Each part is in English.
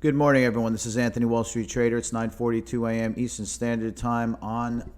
Good morning, everyone. This is Anthony, Wall Street Trader. It's 9:42 a.m. Eastern Standard Time on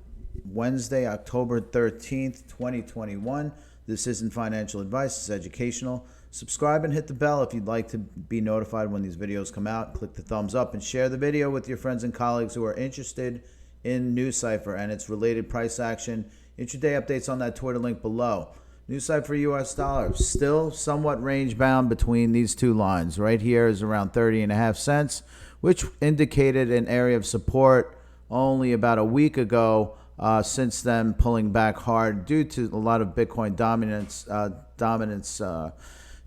Wednesday, October 13th, 2021. This isn't financial advice. It's educational. Subscribe and hit the bell if you'd like to be notified when these videos come out. Click the thumbs up and share the video with your friends and colleagues who are interested in Nucypher and its related price action. Intraday updates on that Twitter link below. Nucypher US dollar still somewhat range bound between these two lines. Right here is around 30.5 cents, which indicated an area of support only about a week ago. Since then, pulling back hard due to a lot of Bitcoin dominance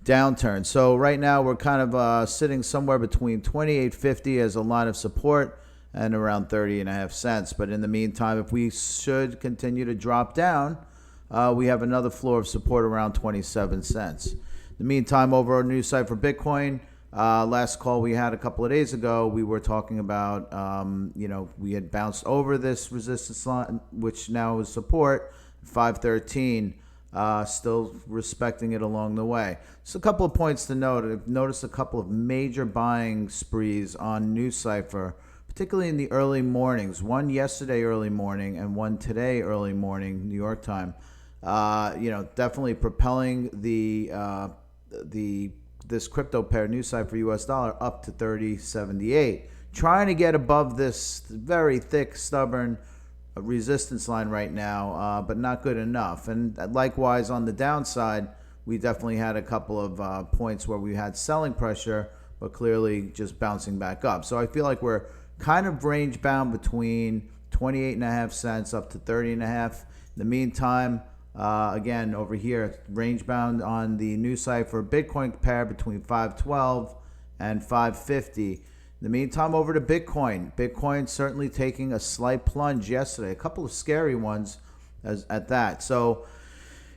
downturn. So right now we're kind of sitting somewhere between 28.50 as a line of support and around 30.5 cents. But in the meantime, if we should continue to drop down, we have another floor of support around 27 cents. In the meantime, over on Nucypher Bitcoin, last call we had a couple of days ago, we were talking about, we had bounced over this resistance line, which now is support, 513, still respecting it along the way. So a couple of points to note. I've noticed a couple of major buying sprees on Nucypher, particularly in the early mornings. One yesterday early morning and one today early morning, New York time. Definitely propelling this crypto pair, Nucypher US dollar, up to 30.78. Trying to get above this very thick, stubborn resistance line right now, but not good enough. And likewise on the downside, we definitely had a couple of points where we had selling pressure, but clearly just bouncing back up. So I feel like we're kind of range bound between 28.5 cents up to 30.5. In the meantime, again, over here, range bound on the Nucypher Bitcoin pair between 512 and 550. In the meantime, over to Bitcoin. Bitcoin certainly taking a slight plunge yesterday, a couple of scary ones at that. So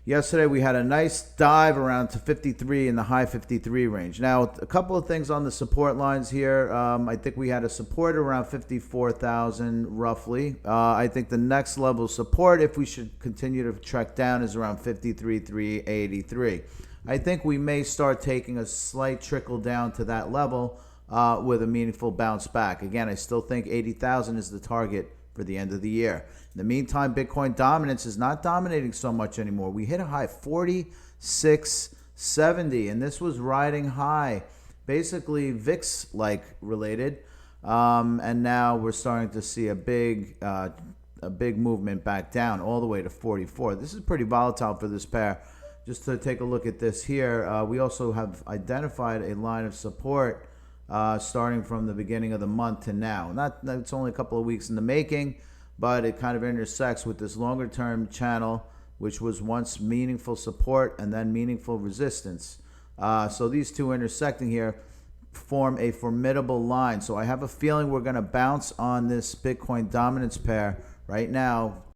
yesterday we had a nice dive around to 53 in the high 53 range. Now, a couple of things on the support lines here. I think we had a support around 54,000 roughly. I think the next level of support, if we should continue to trek down, is around 53,383. I think we may start taking a slight trickle down to that level with a meaningful bounce back. Again, I still think 80,000 is the target for the end of the year. In the meantime, Bitcoin dominance is not dominating so much anymore. We hit a high 46.70, and this was riding high, basically VIX-like related. And now we're starting to see a big movement back down all the way to 44. This is pretty volatile for this pair. Just to take a look at this here, we also have identified a line of support starting from the beginning of the month to now. It's only a couple of weeks in the making, but it kind of intersects with this longer term channel, which was once meaningful support and then meaningful resistance. So these two intersecting here form a formidable line. So I have a feeling we're going to bounce on this Bitcoin dominance pair right now